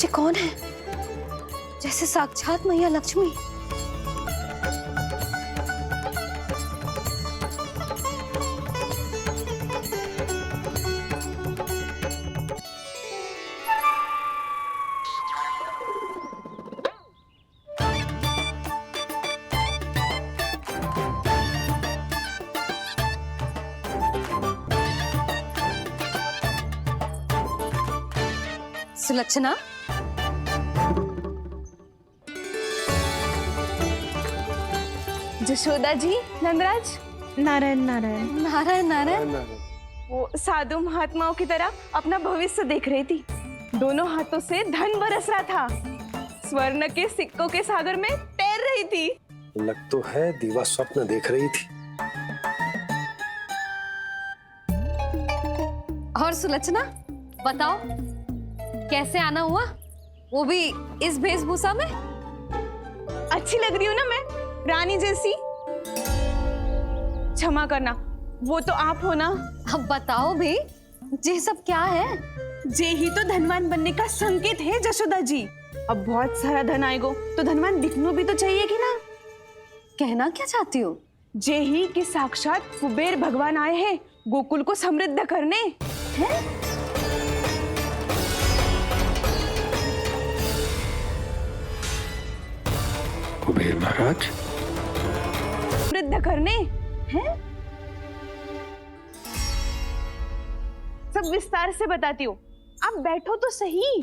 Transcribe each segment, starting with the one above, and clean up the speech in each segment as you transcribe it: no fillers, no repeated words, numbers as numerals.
ये कौन है? जैसे साक्षात मैया लक्ष्मी। सुलक्षणा, जशोदा जी, नंदराज, नारायण नारायण। नारायण नारायण। वो साधु महात्माओं की तरह अपना भविष्य देख रही थी। दोनों हाथों से धन बरस रहा था। स्वर्ण के सिक्कों के सागर में तैर रही थी। लग तो है दीवा स्वप्न देख रही थी। और सुलक्षणा, बताओ कैसे आना हुआ, वो भी इस वेशभूषा में? अच्छी लग रही हूँ ना मैं, रानी जैसी? क्षमा करना, वो तो आप हो ना। अब बताओ भी, ये सब क्या है? जे ही तो धनवान बनने का संकेत है जशोदा जी। अब बहुत सारा धन आएगा तो धनवान दिखना भी तो चाहिए कि ना। कहना क्या चाहती हो? जे ही कि साक्षात कुबेर भगवान आए हैं गोकुल को समृद्ध करने। हैं? कुबेर महाराज समृद्ध करने हैं? सब विस्तार से बताती हूँ, आप बैठो तो सही।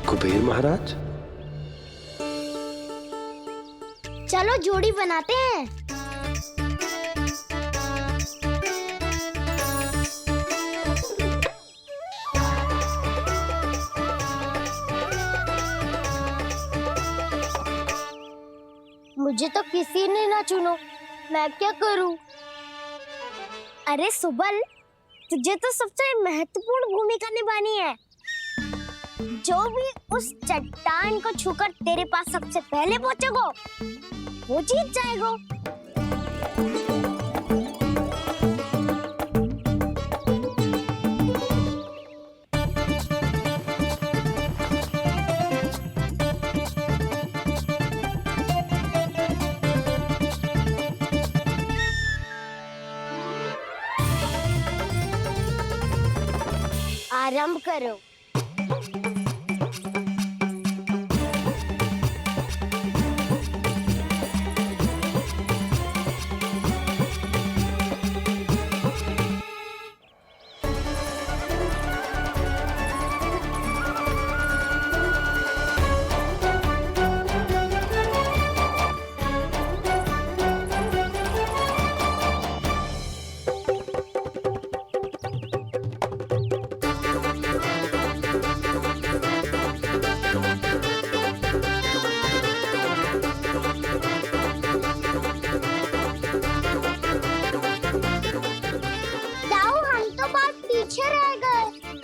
कुबेर महाराज, चलो जोड़ी बनाते हैं। मुझे तो किसी ने ना चुनो, मैं क्या करूं? अरे सुबल, तुझे तो सबसे महत्वपूर्ण भूमिका निभानी है। जो भी उस चट्टान को छूकर तेरे पास सबसे पहले पहुंचेगा, वो जीत जाएगा। आरंभ करो।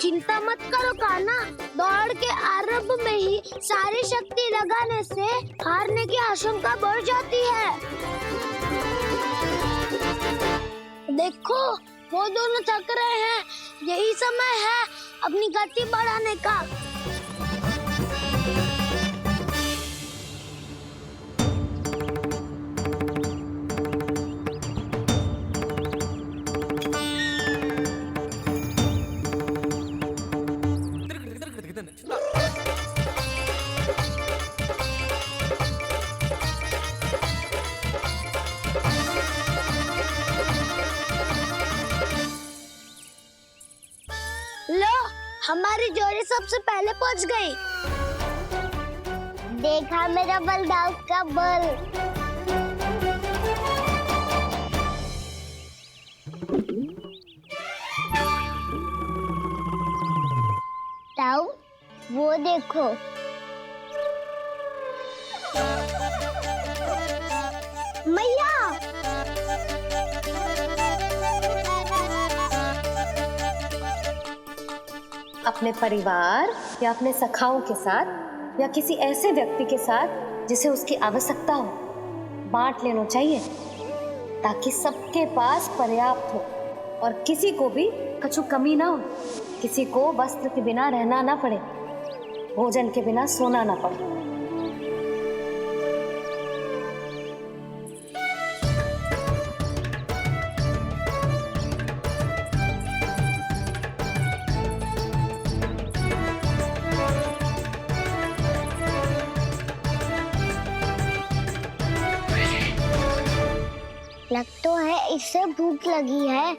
चिंता मत करो कान्हा, दौड़ के आरंभ में ही सारी शक्ति लगाने से हारने की आशंका बढ़ जाती है। देखो वो दोनों थक रहे हैं, यही समय है अपनी गति बढ़ाने का। लो, हमारी जोड़ी सबसे पहले पहुंच गई। देखा मेरा बलदाव का बल। ताऊ, वो देखो। मैया, अपने परिवार या अपने सखाओं के साथ या किसी ऐसे व्यक्ति के साथ जिसे उसकी आवश्यकता हो, बांट लेना चाहिए ताकि सबके पास पर्याप्त हो और किसी को भी कछु कमी ना हो, किसी को वस्त्र के बिना रहना ना पड़े, भोजन के बिना सोना ना पड़े। लग तो है इससे भूख लगी है।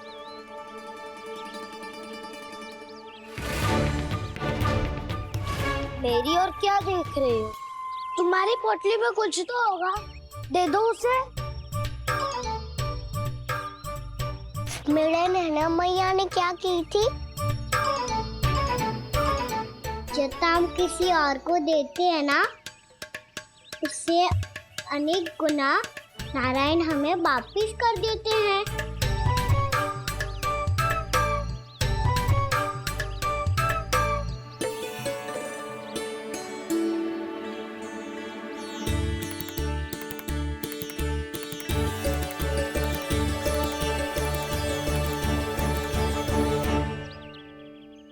मेरी और क्या देख रहे हो? तुम्हारी पोटली में कुछ तो होगा, दे दो उसे। मेरे नैना मैया ने क्या की थी? जितना हम किसी और को देते हैं ना, उससे अनेक गुना नारायण हमें वापिस कर देते हैं।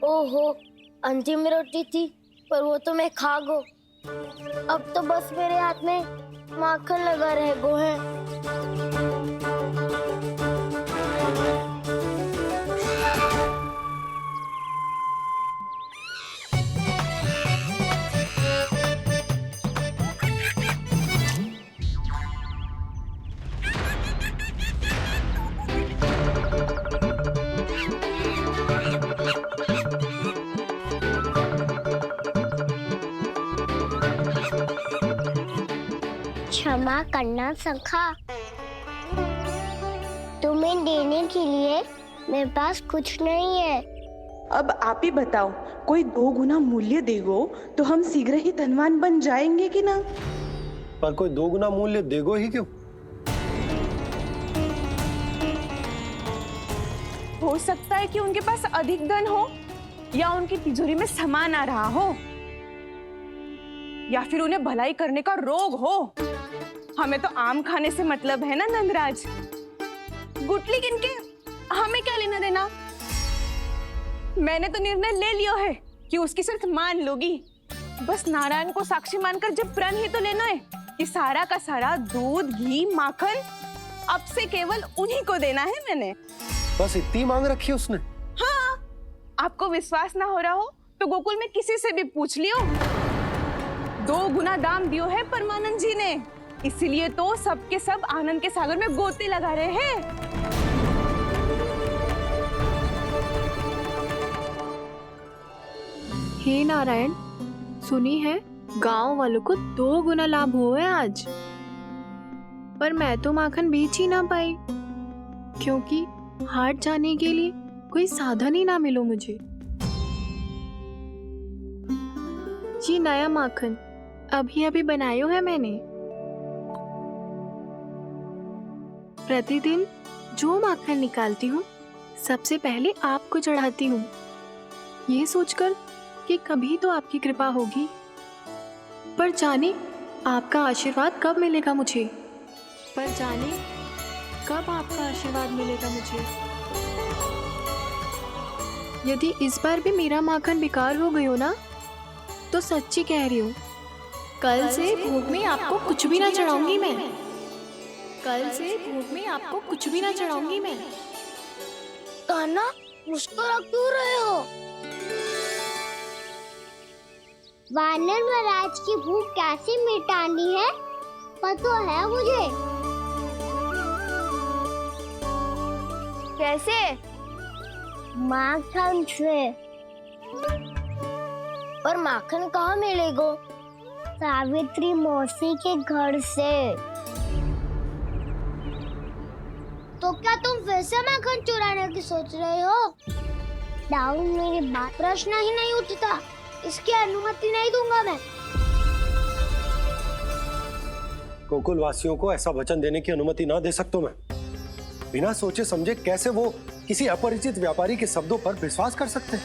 ओहो, अंतिम रोटी थी, पर वो तो मैं खा गो। अब तो बस मेरे हाथ में माखन लगा रह गो है। क्षमा करना सखा, तुम्हें देने के लिए मेरे पास कुछ नहीं है। अब आप ही बताओ, कोई 2 गुना मूल्य देगो तो हम शीघ्र ही धनवान बन जाएंगे कि ना? पर कोई 2 गुना मूल्य देगो ही क्यों? हो सकता है कि उनके पास अधिक धन हो, या उनकी तिजोरी में सामान आ रहा हो, या फिर उन्हें भलाई करने का रोग हो। हमें तो आम खाने से मतलब है ना नंदराज। गुटली किनके, हमें क्या लेना देना। मैंने तो निर्णय ले लिया है कि उसकी सिर्फ मान लोगी। बस नारायण को साक्षी मानकर जब प्रण ही तो लेना है कि सारा का सारा दूध, घी, माखन अब से केवल उन्हीं को देना है मैंने। बस इतनी मांग रखी है उसने? हाँ, आपको विश्वास ना हो रहा हो तो गोकुल में किसी से भी पूछ लियो। 2 गुना दाम दियो है परमानंद जी ने, इसीलिए तो सबके सब आनंद के सागर में गोते लगा रहे हैं। हे नारायण, सुनी है गांव वालों को 2 गुना लाभ हुआ है आज, पर मैं तो माखन बेच ही ना पाई, क्योंकि हाट जाने के लिए कोई साधन ही ना मिलो मुझे। जी नया माखन अभी अभी बनायो है मैंने। प्रतिदिन जो माखन निकालती हूँ सबसे पहले आपको चढ़ाती हूँ, ये सोचकर कि कभी तो आपकी कृपा होगी। पर जाने आपका आशीर्वाद कब मिलेगा मुझे, पर जाने कब आपका आशीर्वाद मिलेगा मुझे। यदि इस बार भी मेरा माखन बेकार हो गई हो ना, तो सच्ची कह रही हूँ, कल से भोग में आपको कुछ भी ना चढ़ाऊंगी मैं। कल से भोग में आपको कुछ भी ना चढ़ाऊंगी मैं। कान्हा, मुस्कुरा क्यों रहे हो? वानर महाराज की भूख कैसे मिटानी है पता है मुझे। कैसे? माखन से। और माखन कहाँ मिलेगा? सावित्री मौसी के घर से। तो क्या तुम फिर से माखन चुराने की सोच रहे हो? डाउन मेरी बात प्रश्न ही नहीं उठता, इसकी अनुमति नहीं दूंगा मैं। गोकुल वासियों को ऐसा वचन देने की अनुमति ना दे सकता मैं। बिना सोचे समझे कैसे वो किसी अपरिचित व्यापारी के शब्दों पर विश्वास कर सकते हैं?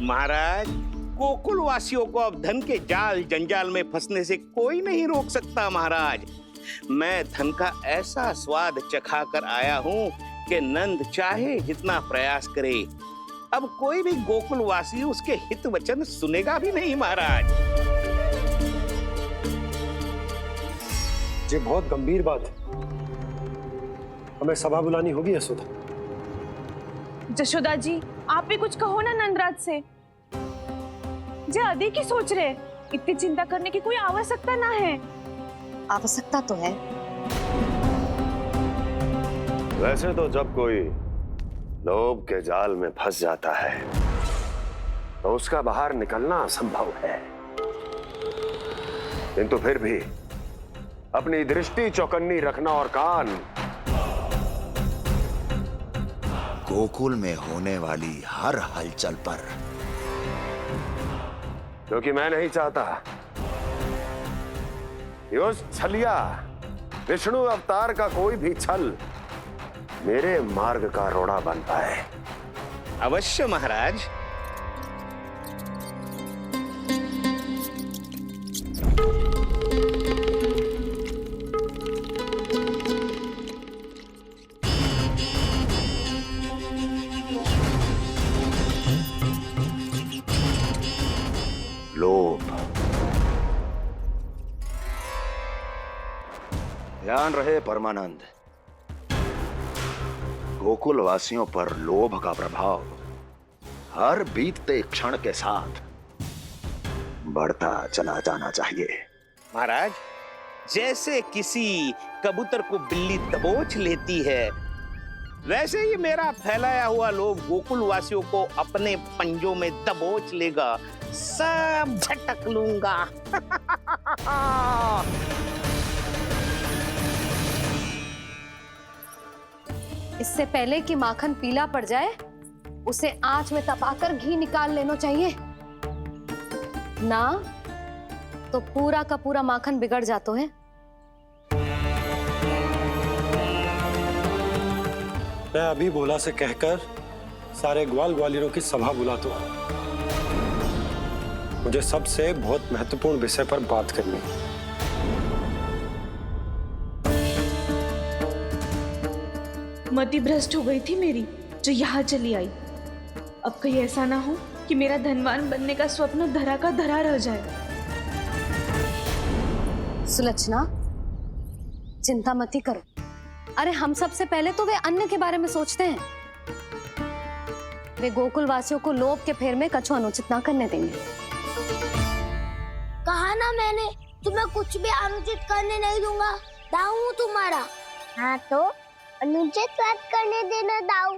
महाराज, गोकुल वासियों को अब धन के जाल जंजाल में फंसने से कोई नहीं रोक सकता महाराज। मैं धन का ऐसा स्वाद चखा कर आया हूँ कि नंद चाहे जितना प्रयास करे, अब कोई भी गोकुल वासी उसके हित वचन सुनेगा भी नहीं महाराज। ये बहुत गंभीर बात है, हमें सभा बुलानी होगी यशोदा। जशोदा जी, आप भी कुछ कहो ना नंदराज से। जे अधिक ही सोच रहे, इतनी चिंता करने की कोई आवश्यकता ना है। आवश्यकता तो है। वैसे तो जब कोई लोभ के जाल में फंस जाता है तो उसका बाहर निकलना असंभव है, किंतु फिर भी अपनी दृष्टि चौकन्नी रखना और कान गोकुल में होने वाली हर हलचल पर, क्योंकि मैं नहीं चाहता कि उस छलिया विष्णु अवतार का कोई भी छल मेरे मार्ग का रोड़ा बन पाए। अवश्य महाराज। लोभ। ध्यान रहे परमानंद, गोकुल वासियों पर लोभ का प्रभाव हर बीतते क्षण के साथ बढ़ता चला जाना चाहिए। महाराज, जैसे किसी कबूतर को बिल्ली दबोच लेती है, वैसे ही मेरा फैलाया हुआ लोभ गोकुल वासियों को अपने पंजों में दबोच लेगा। सब झटक लूंगा। इससे पहले कि माखन पीला पड़ जाए, उसे आंच में तपाकर घी निकाल लेना चाहिए ना, तो पूरा का पूरा माखन बिगड़ जाता है। मैं अभी भोला से कहकर सारे ग्वाल ग्वालियरों की सभा बुलाता हूँ। मुझे सबसे बहुत महत्वपूर्ण विषय पर बात करनी है। मति भ्रष्ट हो गई थी मेरी, जो यहाँ चली आई। अब कहीं ऐसा ना हो कि मेरा धनवान बनने का स्वप्न धरा का धरा रह जाए। सुलक्षणा, चिंता मत ही करो। अरे हम सबसे पहले तो वे अन्न के बारे में सोचते हैं। वे गोकुल वासियों को लोभ के फेर में कछु अनुचित ना करने देंगे। कहा ना मैंने, तुम्हें कुछ भी अनुचित करने नहीं दूंगा। दाऊ हूँ तुम्हारा। हाँ तो अनुचित बात करने देना दाऊ।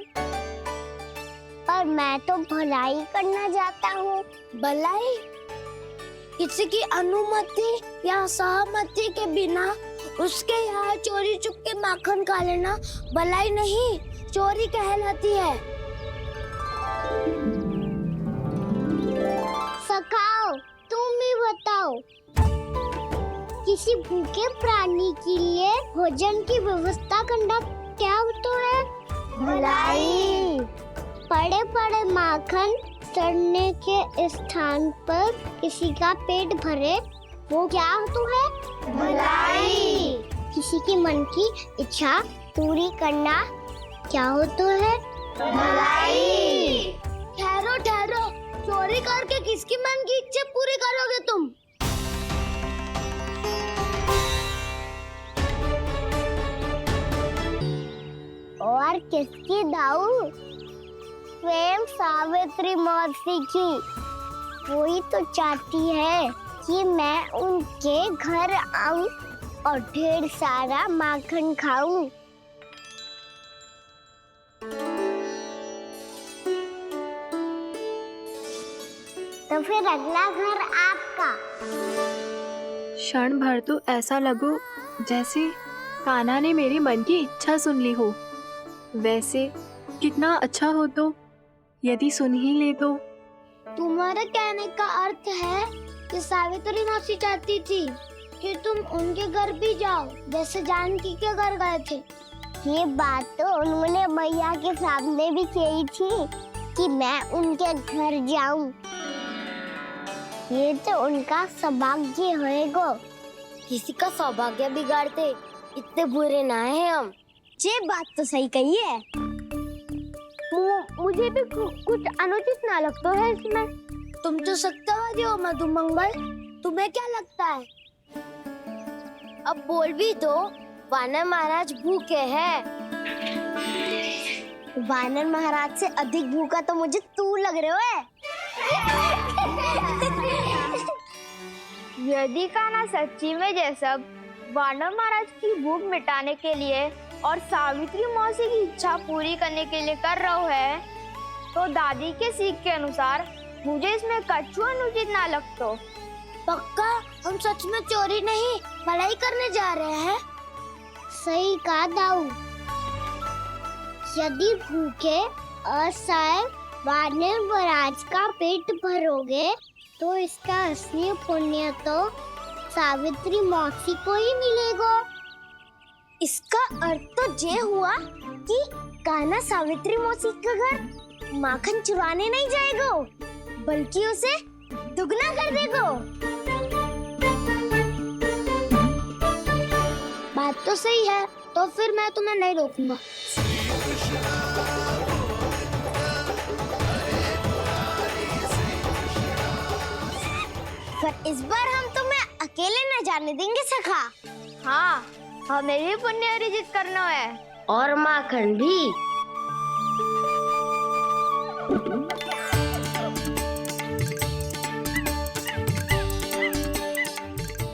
पर मैं तो भलाई करना चाहता हूँ। भलाई? किसी की अनुमति या सहमति के बिना उसके यहाँ चोरी चुप के माखन खा लेना भलाई नहीं, चोरी कहलाती है। सखाओ, तुम ही बताओ, किसी भूखे प्राणी के लिए भोजन की व्यवस्था करना क्या होता है? भलाई। पड़े पड़े माखन सड़ने के स्थान पर किसी का पेट भरे, वो क्या होता है? भलाई। किसी की मन की इच्छा पूरी करना क्या होता है? भलाई। ठहरो ठहरो, चोरी करके किसकी मन की इच्छा पूरी करोगे तुम? और किसकी दाऊ? स्वयं सावित्री मौसी की। वही तो चाहती है कि मैं उनके घर आऊं और ढेर सारा माखन खाऊं। तो फिर अगला घर आपका। क्षण भर तो ऐसा लगो जैसे कान्हा ने मेरे मन की इच्छा सुन ली हो। वैसे कितना अच्छा हो तो यदि सुन ही ले तो। तुम्हारे कहने का अर्थ है कि सावित्री मौसी चाहती थी कि तुम उनके घर भी जाओ, जैसे जानकी के घर गए थे। ये बात तो उन्होंने मैया के सामने भी कही थी कि मैं उनके घर जाऊं। ये तो उनका सौभाग्य होएगा। किसी का सौभाग्य बिगाड़ते इतने बुरे ना है हम। ये बात तो सही कही है। मुझे भी कुछ अनुचित ना लगता है इसमें। तुम तो सत्यवादी हो मधुमंगल, तुम्हें क्या लगता है? अब बोल भी दो, वानर महाराज भूखे हैं। वानर महाराज से अधिक भूखा तो मुझे तू लग रहे हो। यदि कान्हा सच्ची में ये सब वानर महाराज की भूख मिटाने के लिए और सावित्री मौसी की इच्छा पूरी करने के लिए कर रहा है, तो दादी के सीख के अनुसार मुझे इसमें कछु अनुचित ना लगतो। पक्का हम सच में चोरी नहीं भलाई करने जा रहे हैं। सही कहा दाऊ। यदि भूखे असहाय वानर महाराज का पेट भरोगे तो इसका असली पुण्य तो सावित्री मौसी को ही मिलेगा। इसका अर्थ तो ये हुआ कि कान्हा सावित्री मौसी का घर माखन चुराने नहीं जाएगा, बल्कि उसे दुगना कर देगा। बात तो सही है, तो फिर मैं तुम्हें नहीं रोकूंगा। पर इस बार हम तुम्हें अकेले न जाने देंगे सखा। हाँ, हमें भी पुण्य अर्जित करना है और माखन भी।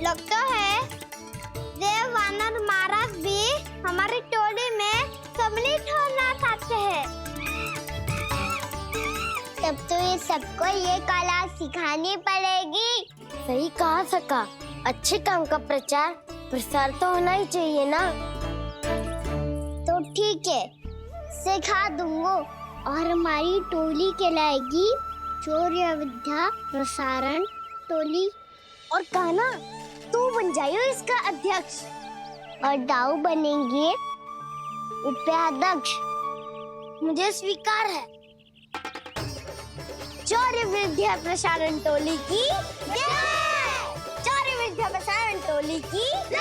लगता है देव वानर महाराज भी हमारी टोली में सम्मिलित होना चाहते हैं। तब तो ये सबको ये कला सिखानी पड़ेगी। सही कहा सका। अच्छे काम का प्रचार प्रसार तो होना ही चाहिए ना। तो ठीक है, सिखा दूंगा और हमारी टोली कहलाएगी शौर्य विद्या प्रसारण टोली। और कान्हा तू बन जाइयो इसका अध्यक्ष और दाऊ बनेंगे उपाध्यक्ष। मुझे स्वीकार है। शौर्य विद्या प्रसारण टोली की जय। शौर्य विद्या प्रसारण टोली की जय।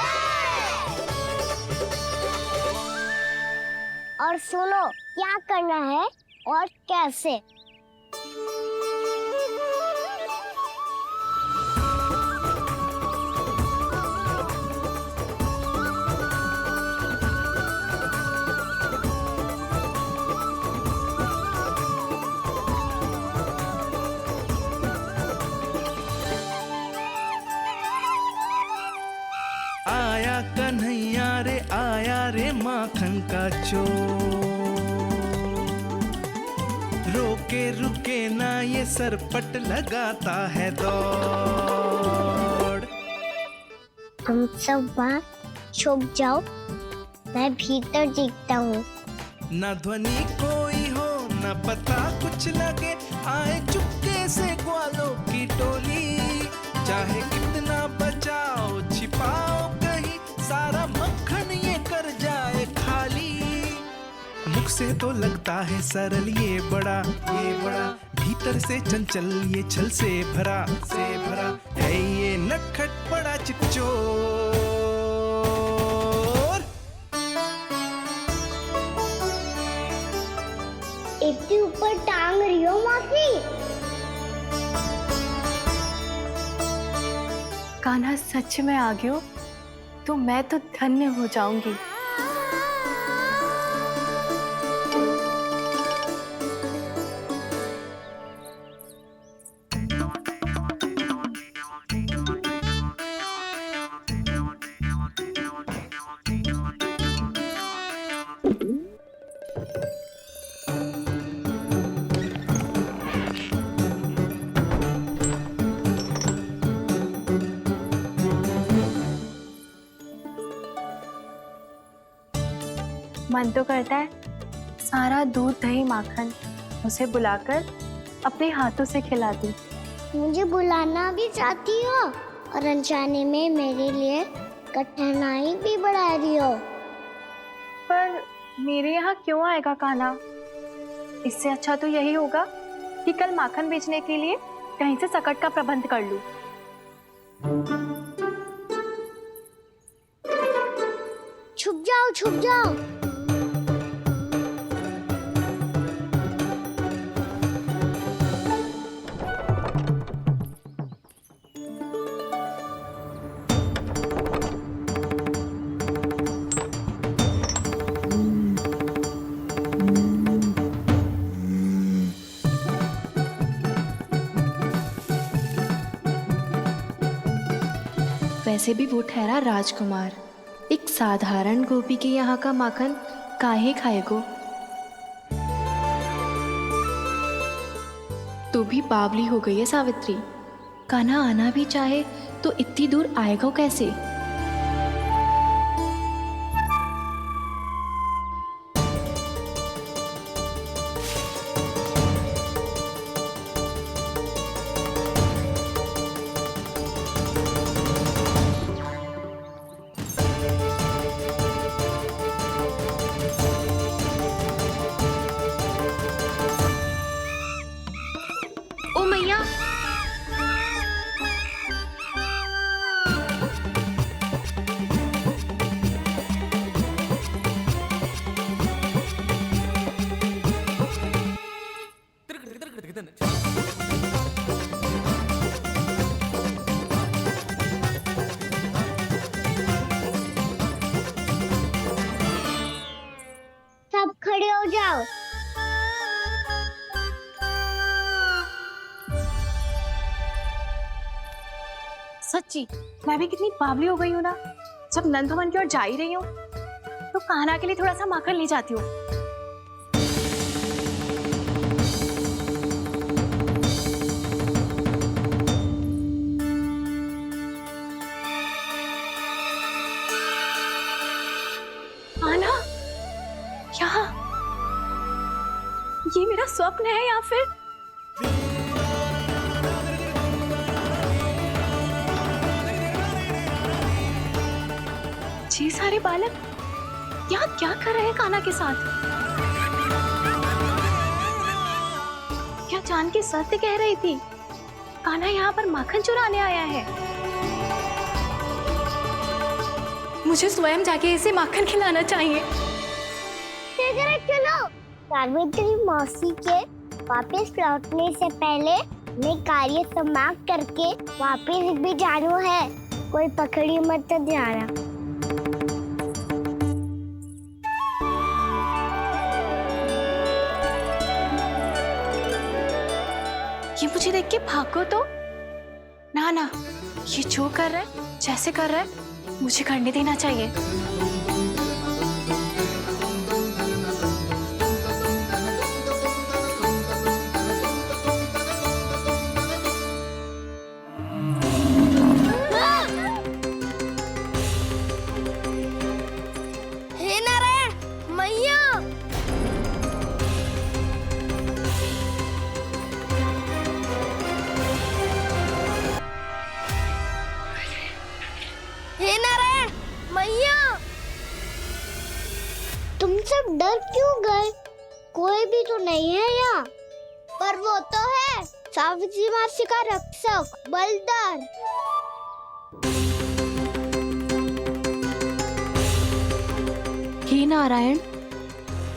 और सुनो क्या करना है और कैसे। आया कन्हैया रे आया रे माखन का चोर, रोके रुके ना ये सरपट लगाता है दौड़। तुम सब वहाँ छुप जाओ, मैं भीतर देखता हूँ। ना ध्वनि कोई हो ना पता कुछ लगे, आए चुपके से ग्वालों की टोली। चाहे कितना बचाओ छिपाओ कहीं, सारा मक्खन ये कर जाए खाली। मुख से तो लगता है सरल ये बड़ा भीतर से चंचल ये छल से भरा है ये नटखट बड़ा चिकचोर। इतने ऊपर टांग रही हो मौसी। कान्हा सच में आ गयो तो मैं तो धन्य हो जाऊंगी। मन तो करता है सारा दूध दही माखन उसे बुलाकर अपने हाथों से खिला दूं। मुझे बुलाना भी चाहती हो और अनजाने में मेरे लिए कठिनाई भी बढ़ा रही हो। पर मेरे यहाँ क्यों आएगा कान्हा? इससे अच्छा तो यही होगा कि कल माखन बेचने के लिए कहीं से सकट का प्रबंध कर लूं। छुप जाओ, छुप जाओ। वैसे भी वो ठहरा राजकुमार, एक साधारण गोपी के यहाँ का माखन काहे खाएगो। तो भी बावली हो गई है सावित्री। कान्हा आना भी चाहे तो इतनी दूर आएगा कैसे? ओ मैया, सब खड़े हो जाओ। सच्ची मैं भी कितनी बावली हो गई हूँ ना। जब नंद भवन की ओर जा ही रही हूँ तो कान्हा के लिए थोड़ा सा माखन ले जाती हूँ। कान्हा, यहाँ ये मेरा स्वप्न है या फिर ये सारे बालक यहाँ क्या कर रहे हैं कान्हा के साथ? क्या जानकी सत्य कह रही थी? कान्हा यहाँ पर माखन चुराने आया है। मुझे स्वयं जाके इसे माखन खिलाना चाहिए। चलो, सावित्री मौसी के वापस लौटने से पहले मैं कार्य समाप्त करके वापस भी जाना है। कोई पकड़ी मत जाना। ये मुझे देख के भागो तो ना ना, ये जो कर रहा है, जैसे कर रहा है, मुझे करने देना चाहिए। हे नारायण मैया, हे नारायण मैया, तुम सब डर क्यों गए? कोई भी तो नहीं है यहाँ। पर वो तो है, सावित्री मासी का रक्षक बलदार। हे नारायण,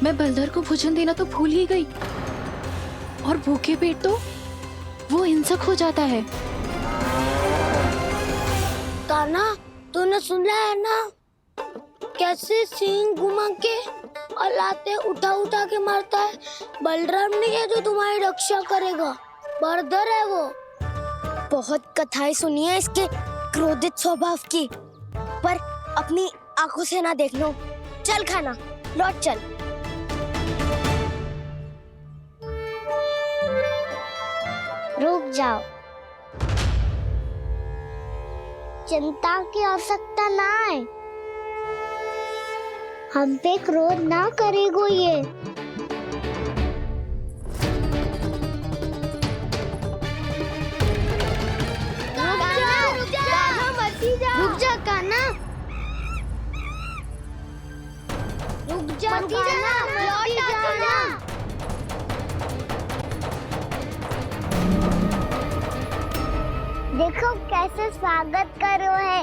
मैं बलदर को भोजन देना तो भूल ही गई, और भूखे पेट तो वो हिंसक हो जाता है। कान्हा, तूने सुना है ना कैसे सींग घुमा के और लाते उठा उठा के मारता है? बलराम नहीं है जो तुम्हारी रक्षा करेगा, बलदर है वो। बहुत कथाएं सुनी है इसके क्रोधित स्वभाव की, पर अपनी आंखों से ना देख लो। चल खाना, लौट चल। रुक जाओ, चिंता की आवश्यकता ना है। हम पे क्रोध ना करेगो ये। रुक जा कान्हा, रुक जा कान्हा, लौट जाना। देखो कैसे स्वागत करो है।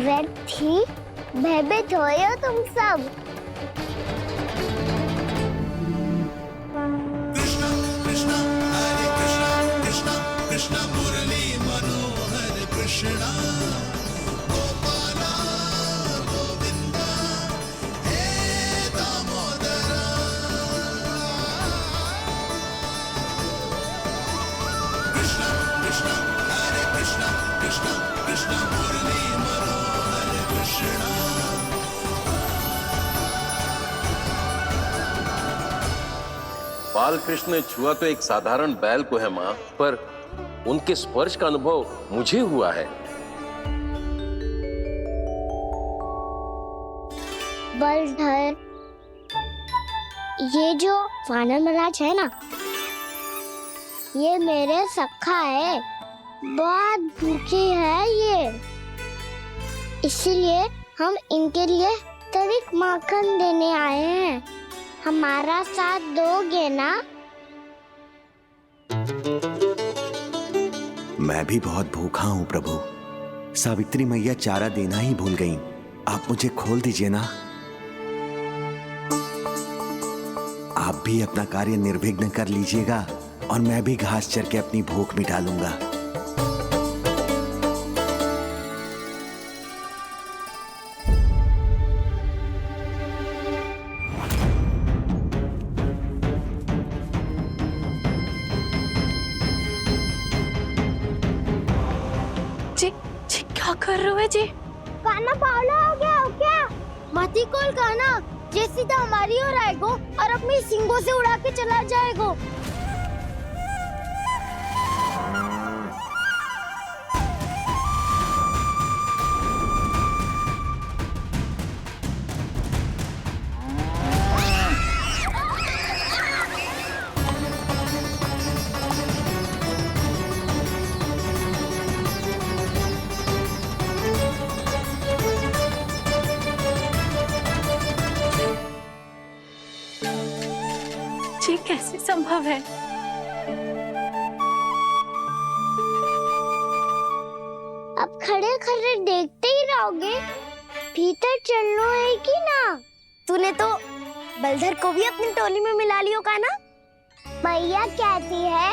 रेड थी भयभीत हो तुम सब। बाल कृष्ण ने छुआ तो एक साधारण बैल को है माँ, पर उनके स्पर्श का अनुभव मुझे हुआ है। बलधर, ये जो वानर महाराज है ना, ये मेरे सखा है, बहुत भूखे हैं ये, इसलिए हम इनके लिए तनिक माखन देने आए हैं। हमारा साथ दोगे ना? मैं भी बहुत भूखा हूँ प्रभु। सावित्री मैया चारा देना ही भूल गईं। आप मुझे खोल दीजिए ना। आप भी अपना कार्य निर्विघ्न कर लीजिएगा और मैं भी घास चर के अपनी भूख मिटा लूंगा। क्या कर रहे हो जी? काना पावला हो गया हो क्या? माती कोल काना, जे सीधा हमारी ओर आएगो और अपनी सींगों से उड़ा के चला जाएगो। ये कैसे संभव है? अब खड़े खड़े देखते ही रहोगे? भीतर चलना है कि ना? तूने तो बलधर को भी अपनी टोली में मिला लियो का ना? भैया कहती है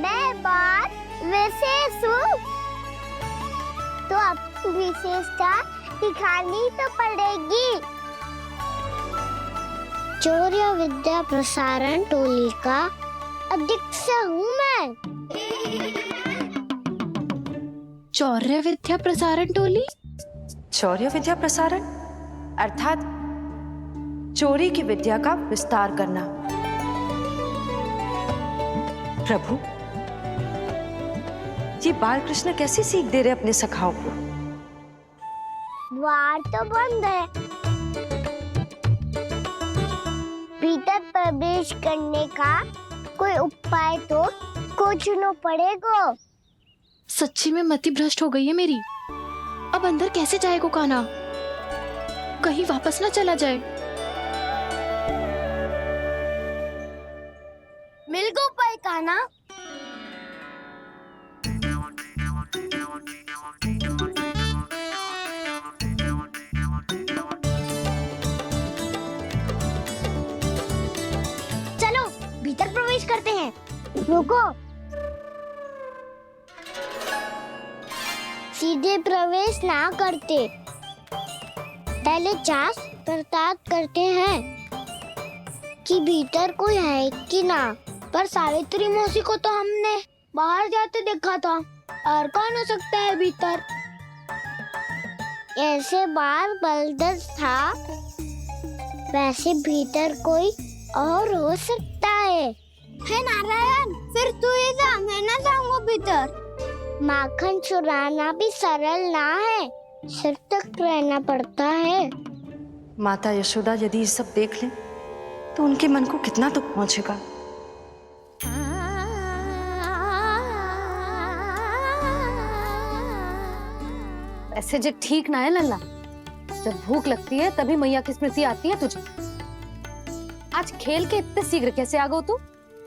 मैं बात विशेष हूँ, तो अपनी विशेषता दिखानी तो पड़ेगी। चौर्य विद्या प्रसारण टोली का अध्यक्ष हूँ मैं। चौर्य विद्या प्रसारण टोली? चौर्य विद्या प्रसारण अर्थात चोरी की विद्या का विस्तार करना। प्रभु, ये बाल कृष्ण कैसी सीख दे रहे अपने सखाओं को? द्वार तो बंद है, भीतर प्रवेश करने का कोई उपाय तो खोजना पड़ेगा। सच्ची में मति भ्रष्ट हो गई है मेरी। अब अंदर कैसे जाएगा काना? कहीं वापस ना चला जाए। मिल गो पाए काना। चलो भीतर प्रवेश करते हैं। रुको, सीधे प्रवेश ना करते, पहले जांच पड़ताल करते हैं कि भीतर कोई है कि ना। पर सावित्री मौसी को तो हमने बाहर जाते देखा था, और कौन हो सकता है भीतर? ऐसे बार बलदर था, वैसे भीतर कोई और हो सकता है नारायण? फिर तू ही जा, मैं ना जाऊंगा भीतर। माखन चुराना भी सरल ना है, सतर्क रहना पड़ता है। माता यशोदा यदि ये सब देख लें तो उनके मन को कितना दुख पहुंचेगा। ऐसे जो ठीक ना है लल्ला, जब भूख लगती है तभी मैया की स्मृति आती है तुझे। आज खेल के इतने शीघ्र कैसे आ गो तू?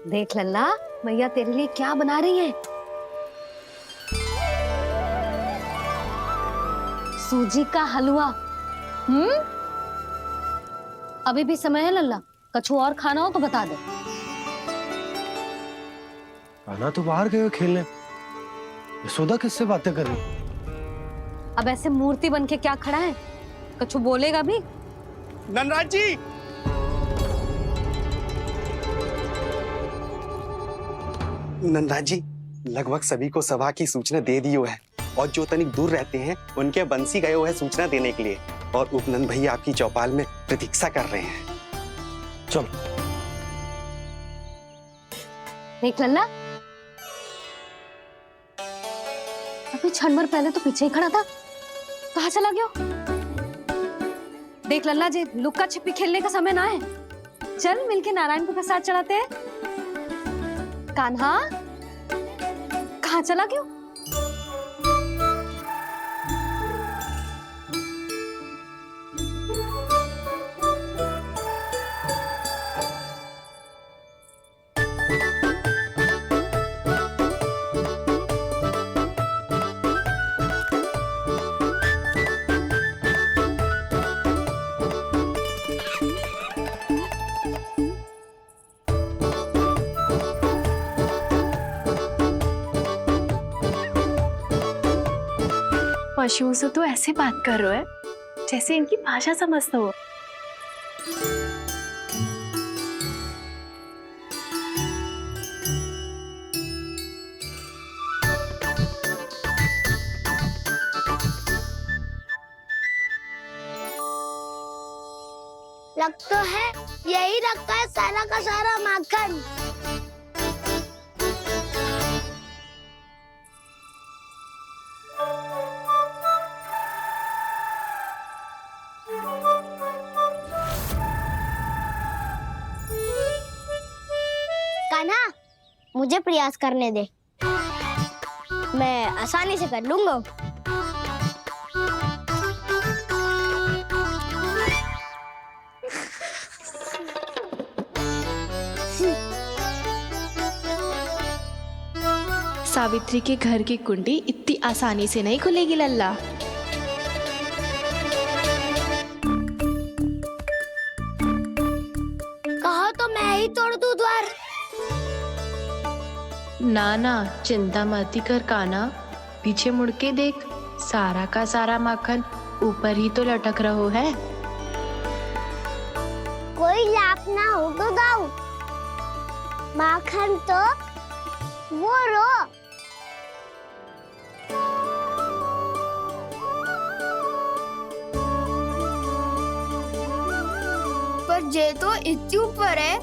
देख लल्ला, मैया तेरे लिए क्या बना रही है। सूजी का हलवा। अभी भी समय है लल्ला, कछु और खाना हो तो बता दे। आना तो बाहर गए हो खेलने, यशोदा किससे बातें कर रही? अब ऐसे मूर्ति बन के क्या खड़ा है, कछु बोलेगा भी? ननराज जी, नंदराज जी, लगभग सभी को सभा की सूचना दे दी है और जो तनिक दूर रहते हैं उनके बंसी गए हुए हैं सूचना देने के लिए, और उपनंद भैया आपकी चौपाल में प्रतीक्षा कर रहे हैं। चल। देख लल्ला, अभी क्षण भर पहले तो पीछे ही खड़ा था, कहाँ चला गया? देख लल्ला जी, लुक्का छिपी खेलने का समय ना है, चल मिलके नारायण को प्रसाद चढ़ाते हैं। कान्हा, कहाँ चला गया? पशुओं से तो ऐसे बात कर रहे हो जैसे इनकी भाषा समझते हो। लग तो है यही रखा है सारा का सारा माखन। कान्हा, मुझे प्रयास करने दे, मैं आसानी से कर लूंगा। सावित्री के घर की कुंडी इतनी आसानी से नहीं खुलेगी लल्ला। कहा तो मैं ही तोड़ दूं द्वार। ना ना, चिंता मत कर कान्हा, पीछे मुड़ के देख, सारा का सारा माखन ऊपर ही तो लटक रहो है। कोई लाभ ना हो तो दाऊ, माखन तो वो रो। पर जे तो इतनी ऊपर है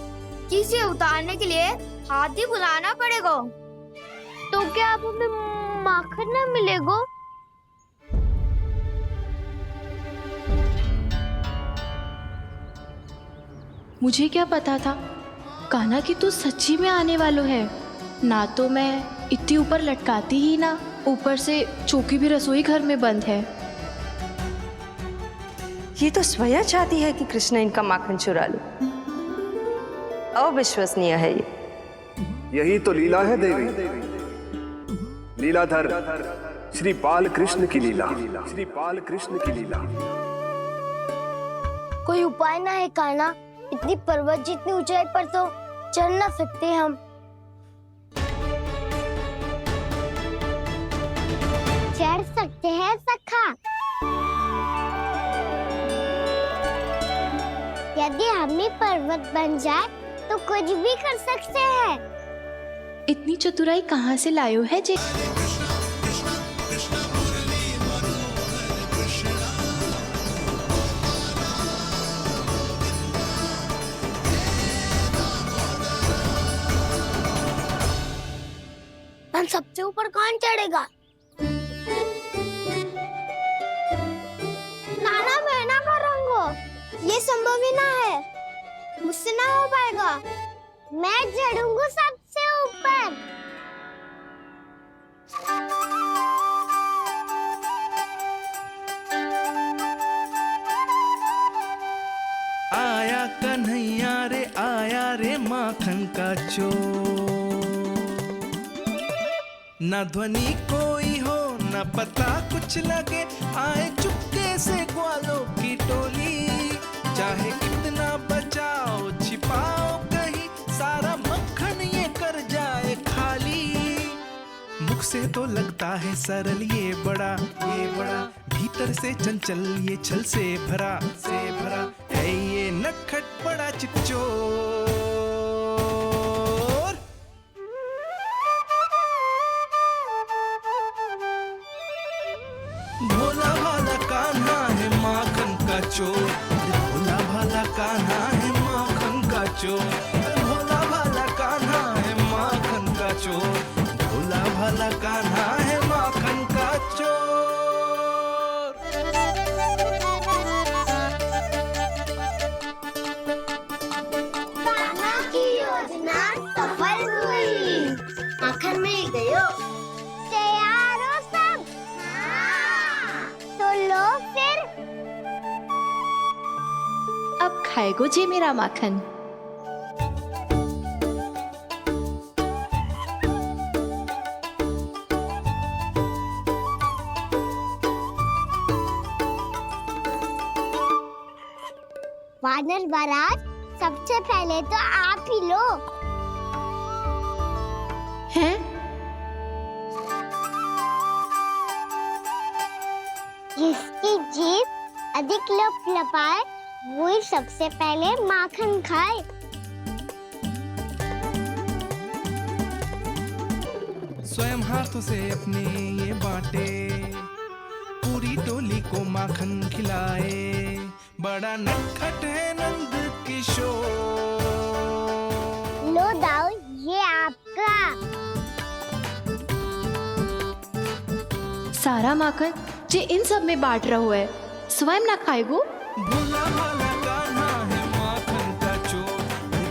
कि इसे उतारने के लिए हाथी बुलाना पड़ेगा। तो क्या आप हमें माखन ना मिलेगा? मुझे क्या पता था कान्हा कि तू सच्ची में आने वालो है। ना तो मैं इतनी ऊपर लटकाती ही ना, ऊपर से चौकी भी रसोई घर में बंद है। ये तो स्वयं चाहती है कि कृष्ण इनका माखन चुरा लो। अविश्वसनीय है ये। यही तो लीला है देवी, लीलाधर श्री बाल कृष्ण की लीला, श्री बाल कृष्ण की लीला। कोई उपाय ना है कान्हा? इतनी पर्वत जितनी ऊंचाई पर तो चढ़ ना सकते हम। चढ़ सकते हैं सखा, यदि हम ही पर्वत बन जाए तो कुछ भी कर सकते हैं। इतनी चतुराई कहाँ से लायो है जे? हम सबसे ऊपर कौन चढ़ेगा? नाना मैं ना करूंगा, ये संभव ही ना है, मुझसे ना हो पाएगा। मैं चढ़ूंगा सबसे ऊपर। आया कन्हैया रे ना ध्वनि कोई हो ना पता कुछ लगे, आए चुपके से ग्वालों की टोली। चाहे कितना बचाओ छिपाओ कहीं, सारा मक्खन ये कर जाए खाली। मुख से तो लगता है सरल ये बड़ा, भीतर से चंचल ये छल से भरा है ये नटखट बड़ा चिकचोर। भोला भाला कान्हा है माखन का चोर, भोला भाला कान्हा है माखन का चोर, भोला भाला कान्हा है माखन का चोर, भोला भाला कान्हा है माखन का चोर। कान्हा की योजना सफल हुई, माखन मिल गयो। तैयार हो सब? हाँ। तो लो फिर। अब खाएगो जी मेरा माखन। वानर महाराज, सबसे पहले तो आप ही लो। हैं? जिसकी जीभ अधिक लपलपाए वही सबसे पहले माखन खाए। स्वयं हाथों से अपने ये बांटे, पूरी टोली को माखन खिलाए, बड़ा नटखट है नंद किशोर। लो दाऊ, ये आपका। सारा माखन जे इन सब में बांट रहो है, स्वयं ना खाएगो। भोला भाला कान्हा है माखन का चोर,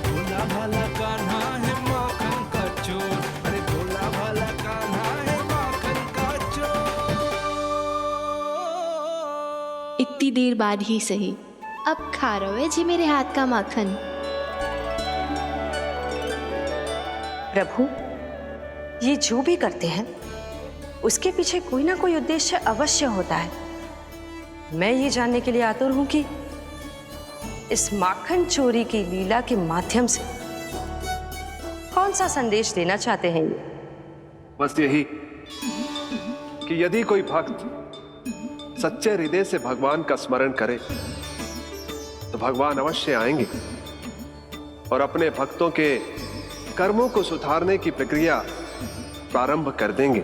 भोला भाला कान्हा है माखन का चोर, अरे भोला भाला कान्हा है माखन का चोर। इतनी देर बाद ही सही, अब खा रहो है जी मेरे हाथ का माखन। प्रभु, ये जो भी करते हैं उसके पीछे कोई ना कोई उद्देश्य अवश्य होता है। मैं ये जानने के लिए आतुर हूं कि इस माखन चोरी की लीला के माध्यम से कौन सा संदेश देना चाहते हैं ये। बस यही कि यदि कोई भक्त सच्चे हृदय से भगवान का स्मरण करे तो भगवान अवश्य आएंगे और अपने भक्तों के कर्मों को सुधारने की प्रक्रिया प्रारंभ कर देंगे।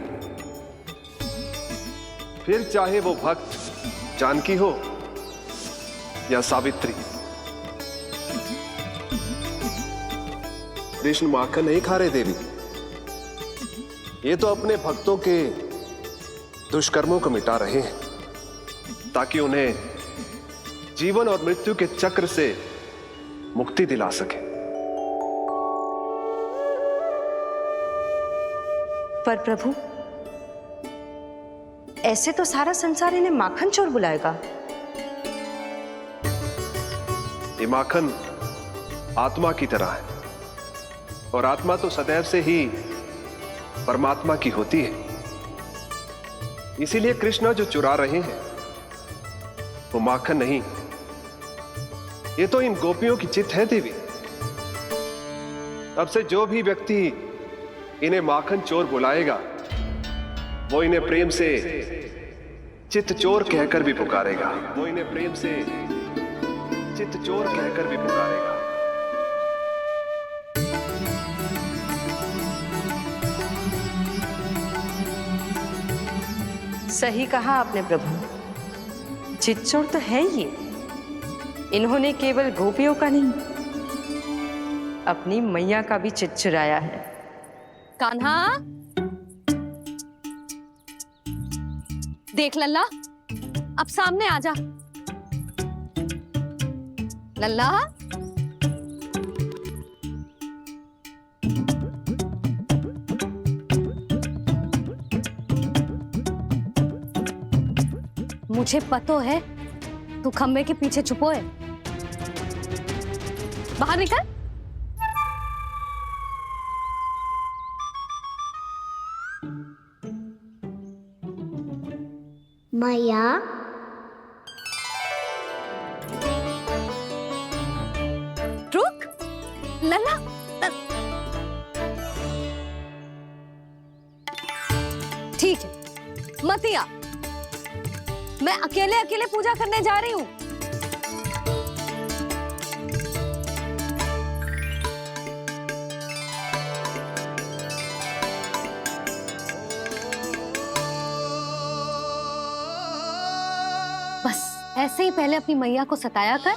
फिर चाहे वो भक्त जानकी हो या सावित्री। कृष्ण माखन नहीं खा रहे देवी, ये तो अपने भक्तों के दुष्कर्मों को मिटा रहे हैं ताकि उन्हें जीवन और मृत्यु के चक्र से मुक्ति दिला सके। पर प्रभु, ऐसे तो सारा संसार इन्हें माखन चोर बुलाएगा। ये माखन आत्मा की तरह है और आत्मा तो सदैव से ही परमात्मा की होती है। इसीलिए कृष्ण जो चुरा रहे हैं वो माखन नहीं, ये तो इन गोपियों की चित्त है देवी। अब से जो भी व्यक्ति इन्हें माखन चोर बुलाएगा वो इन्हें प्रेम से चित्त चोर कहकर भी पुकारेगा, वो इन्हें प्रेम से चित्त चोर कहकर भी पुकारेगा। सही कहा आपने प्रभु, चित्त चोर तो है ये। इन्होंने केवल गोपियों का नहीं, अपनी मैया का भी चित्त चुराया है। कान्हा, देख लल्ला, अब सामने आ जा। लल्ला, मुझे पतो है तू खम्बे के पीछे छुपो है। बाहर निकल। मैया, रुक लल्ला। ठीक है, मत ही आ। मैं अकेले अकेले पूजा करने जा रही हूँ। बस ऐसे ही पहले अपनी मैया को सताया कर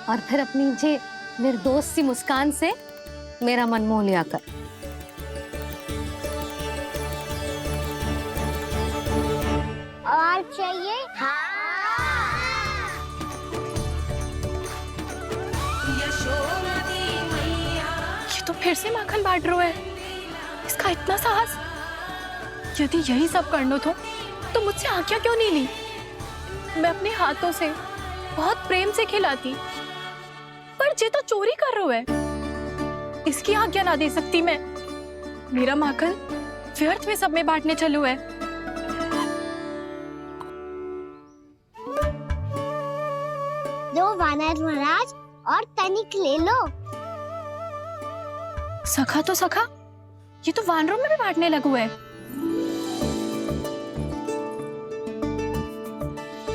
और फिर अपनी जे निर्दोष सी मुस्कान से मेरा मन मोह लिया कर। और चाहिए? ये तो फिर से माखन बांट रहा है। इसका इतना साहस। यदि यही सब करना तो मुझसे आज्ञा क्यों नहीं ली? मैं अपने हाथों से बहुत प्रेम से खिलाती, पर ये तो चोरी कर रहा है। इसकी आज्ञा ना दे सकती मैं। मेरा माखन व्यर्थ में सब में बांटने चलू है। दो वानर महाराज और तनिक ले लो। सखा तो सखा, ये तो वानरों में भी बांटने लगू है।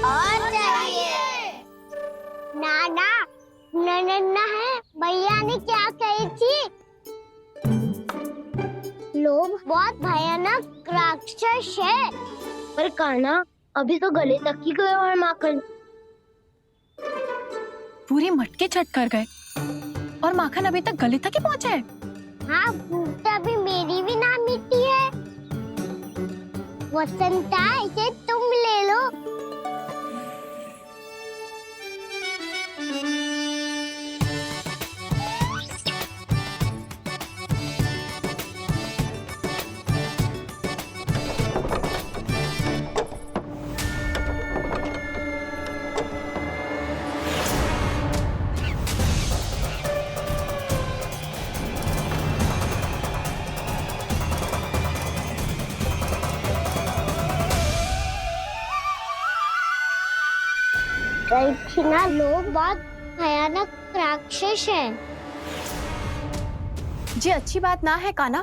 और चाहिए? नाना, नन्ना है। भैया ने क्या कही थी? लोभ बहुत भयानक राक्षस है। पर कान्हा, अभी तो गले तक ही गया है माखन। पूरी मटके चट कर गए और माखन अभी तक गले तक ही पहुंचा है। हाँ, भूख तो अभी मेरी भी ना मिटी है। वसंता, इसे तुम ले लो। ना, लोग बहुत भयानक राक्षस है। जी अच्छी बात ना है कान्हा।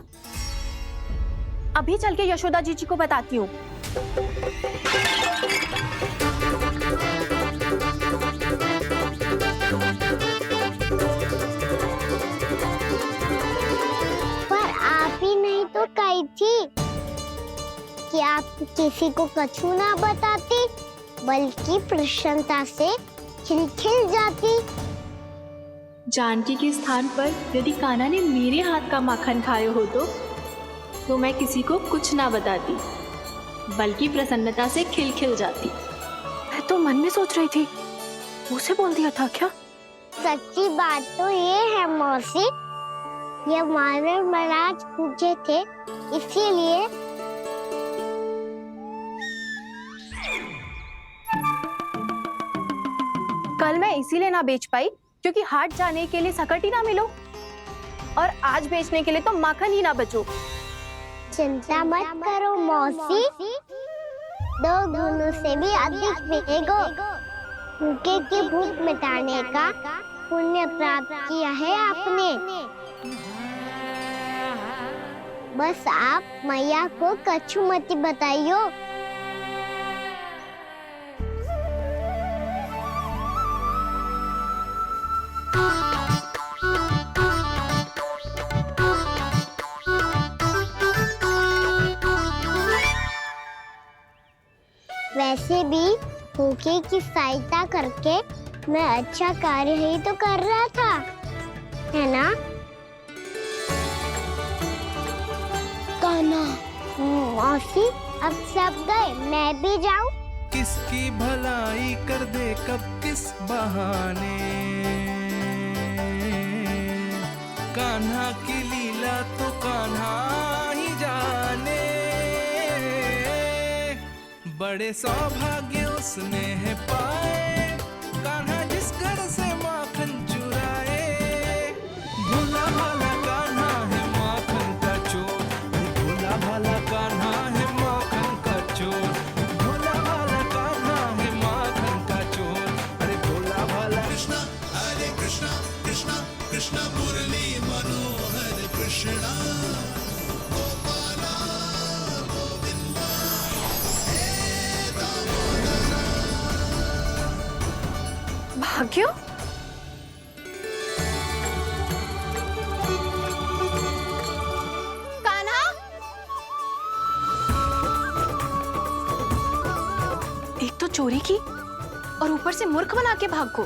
अभी चल के यशोदा जी को बताती हूँ। पर आप ही नहीं तो कही थी कि आप किसी को कछु ना बताती, बल्कि प्रसन्नता से खिलखिल जाती। जानकी के स्थान पर यदि कान्हा ने मेरे हाथ का माखन खाया हो तो मैं किसी को कुछ ना बताती, बल्कि प्रसन्नता से खिलखिल जाती। मैं तो मन में सोच रही थी, उसे बोल दिया था क्या? सच्ची बात तो ये है मौसी, ये वानर महाराज पूछे थे, इसीलिए। कल मैं इसीलिए ना बेच पाई क्योंकि हाट जाने के लिए सकट ही ना मिलो, और आज बेचने के लिए तो माखन ही ना बचो। चिंता मत करो मौसी, 2 गुणों से भी अधिक मिलेगा। भूखे की भूख मिटाने का पुण्य प्राप्त किया है आपने। बस आप मैया को कछु मत बताइयो। वैसे भी भूखे की सहायता करके मैं अच्छा कार्य ही तो कर रहा था, है ना? कान्हा, मौसी, अब सब गए, मैं भी जाऊं? किसकी भलाई कर दे कब किस बहाने, कान्हा की लीला तो कान्हा ही जाने। बड़े सौभाग्य उसने है पाए, कान्हा जिस घर से माखन चुराए। भोला भाला कान्हा है माखन का चोर, भोला भाला कृष्णा गोपाला गोविंदा हे दामोदरा। भाग्य, कान्हा, एक तो चोरी की और ऊपर से मूर्ख बना के भाग को।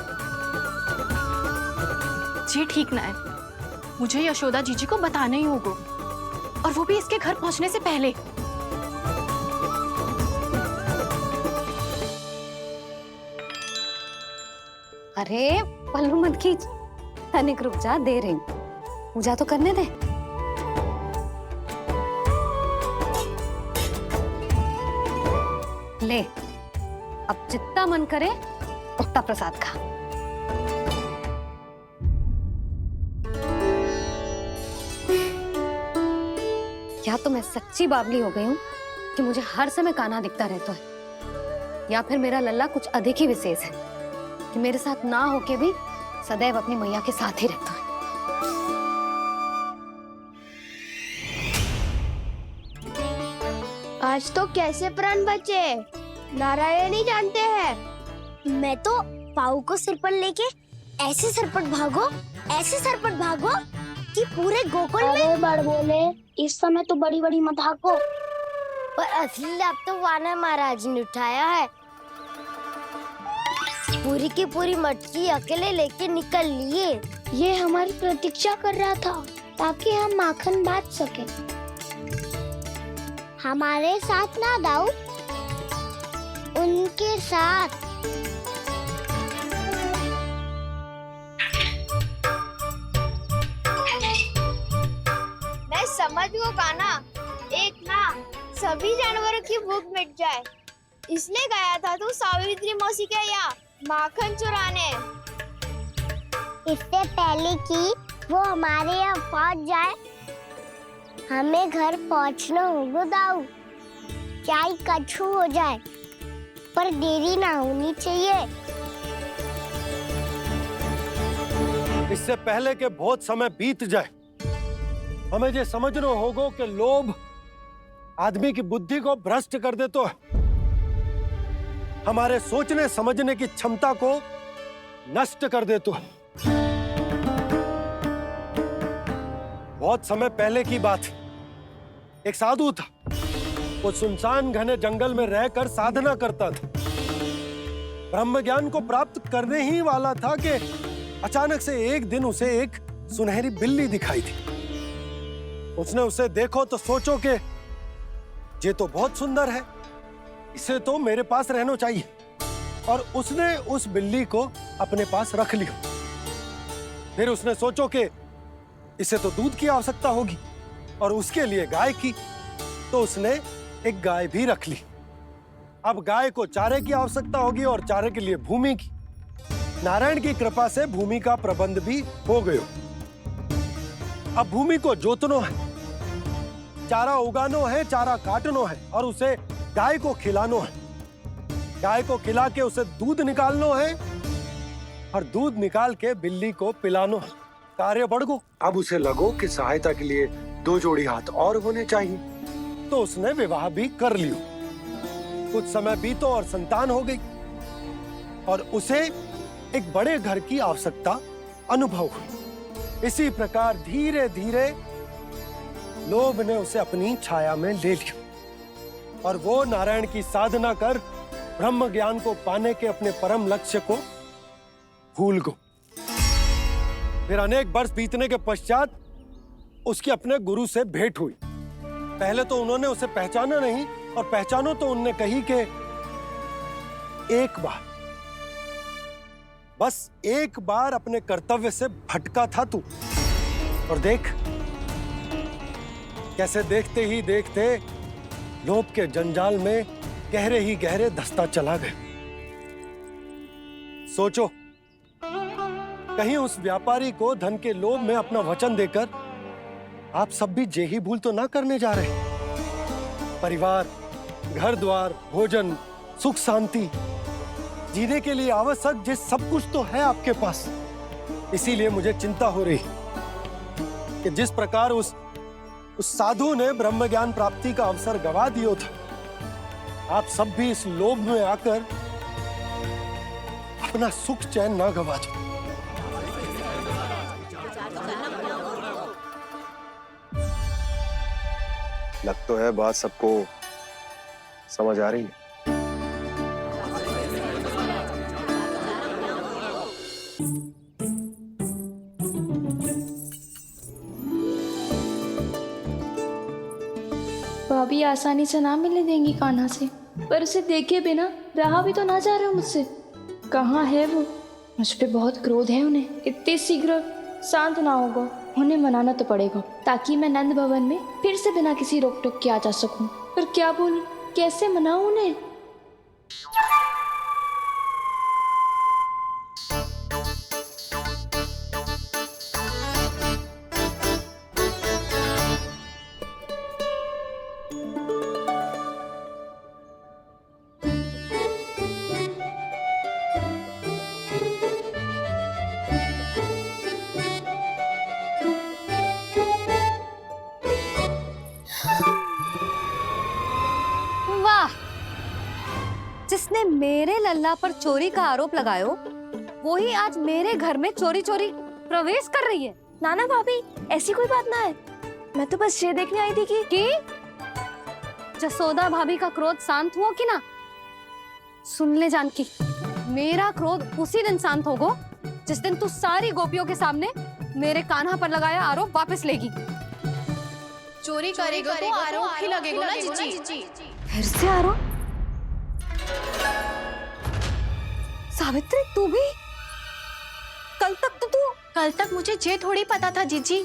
ये ठीक ना है। मुझे यशोदा जीजी को बताना ही होगा, और वो भी इसके घर पहुंचने से पहले। अरे पल्लू मत खींच, तनिक रुक जा, दे रही हूं। पूजा तो करने दे। ले, अब जितना मन करे उतना प्रसाद खा। या तो मैं सच्ची बावली हो गई हूँ कि मुझे हर समय कान्हा दिखता रहता है, या फिर मेरा लल्ला कुछ अधिक ही विशेष है कि मेरे साथ ना होके भी सदैव अपनी मैया के साथ ही रहता है। आज तो कैसे प्राण बचे नारायण ही जानते हैं। मैं तो पाऊ को सिर पर लेके ऐसे सरपट भागो कि पूरे गोकुल में बड़ बोले, इस समय तो बड़ी बड़ी मत हाको। पर असली लाभ तो वानर महाराज ने उठाया है। पूरी की पूरी मटकी अकेले लेके निकल लिए। ये हमारी प्रतीक्षा कर रहा था ताकि हम माखन बांट सके। हमारे साथ ना दाऊ, उनके साथ। मैं समझ गो कान्हा, एक ना सभी जानवरों की भूख मिट जाए, इसलिए गया था तू सावित्री मौसी के यहाँ माखन चुराने। इससे पहले कि वो हमारे यहाँ पहुँच जाए, हमें घर पहुँचना होगा दाऊ। क्या ही कछु हो जाए, पर देरी ना होनी चाहिए। इससे पहले के बहुत समय बीत जाए, हमें ये समझना होगा कि लोभ आदमी की बुद्धि को भ्रष्ट कर देता है, हमारे सोचने समझने की क्षमता को नष्ट कर देता है। बहुत समय पहले की बात, एक साधु था। वो सुनसान घने जंगल में रहकर साधना करता था। ब्रह्म ज्ञान को प्राप्त करने ही वाला था कि अचानक से एक दिन उसे एक सुनहरी बिल्ली दिखाई थी। उसने उसे देखो तो सोचो कि ये तो बहुत सुंदर है, इसे तो मेरे पास रहना चाहिए, और उसने उस बिल्ली को अपने पास रख लिया। फिर उसने सोचो कि इसे तो दूध की आवश्यकता होगी और उसके लिए गाय की, तो उसने एक गाय भी रख ली। अब गाय को चारे की आवश्यकता होगी और चारे के लिए भूमि की। नारायण की कृपा से भूमि का प्रबंध भी हो गयो। अब भूमि को जोतनो है, चारा उगानो है, चारा काटनो है और उसे गाय को खिलानो है। गाय को खिला के उसे दूध निकालनो है और दूध निकाल के बिल्ली को पिलानो है। कार्य बढ़ गो। अब उसे लगो कि सहायता के लिए 2 जोड़ी हाथ और होने चाहिए, तो उसने विवाह भी कर लियो। कुछ समय बीतो और संतान हो गई और उसे एक बड़े घर की आवश्यकता अनुभव हुई। इसी प्रकार धीरे धीरे लोभ ने उसे अपनी छाया में ले लिया और वो नारायण की साधना कर ब्रह्म ज्ञान को पाने के अपने परम लक्ष्य को भूल गो। फिर अनेक वर्ष बीतने के पश्चात उसकी अपने गुरु से भेंट हुई। पहले तो उन्होंने उसे पहचाना नहीं, और पहचानो तो उनने कही कि एक बार, बस एक बार अपने कर्तव्य से भटका था तू, और देख कैसे देखते ही देखते लोभ के जंजाल में गहरे ही गहरे धंसता चला गया। सोचो, कहीं उस व्यापारी को धन के लोभ में अपना वचन देकर आप सब भी जे ही भूल तो ना करने जा रहे। परिवार, घर द्वार, भोजन, सुख शांति, जीने के लिए आवश्यक ये सब कुछ तो है आपके पास। इसीलिए मुझे चिंता हो रही। कि जिस प्रकार उस साधु ने ब्रह्म ज्ञान प्राप्ति का अवसर गवा दिया था, आप सब भी इस लोभ में आकर अपना सुख चैन ना गवा दो। लग तो है बात सबको समझ आ रही है। भाभी आसानी से ना मिलने देंगी कान्हा से, पर उसे देखे बिना रहा भी तो ना जा रहा मुझसे। कहाँ है वो? मुझ पे बहुत क्रोध है उन्हें। इतने शीघ्र शांत ना होगा, उन्हें मनाना तो पड़ेगा ताकि मैं नंद भवन में फिर से बिना किसी रोक टोक के आ जा सकूं। पर क्या बोलूं, कैसे मनाऊं उन्हें? जिसने मेरे लल्ला पर चोरी का आरोप लगायो, वो ही आज मेरे घर में चोरी चोरी प्रवेश कर रही है। नाना भाभी, ऐसी कोई बात ना है। मैं तो बस ये देखने आई थी कि जसोदा भाभी का क्रोध शांत हुआ कि ना? सुन ले जानकी, मेरा क्रोध उसी दिन शांत होगा जिस दिन तू सारी गोपियों के सामने मेरे कान्हा पर लगाया आरोप वापस लेगी। चोरी करेगा तो आरोप ही लगेगा ना जीजी। फिर से आरोप? सावित्री, तू भी? कल तक मुझे ये थोड़ी पता था जीजी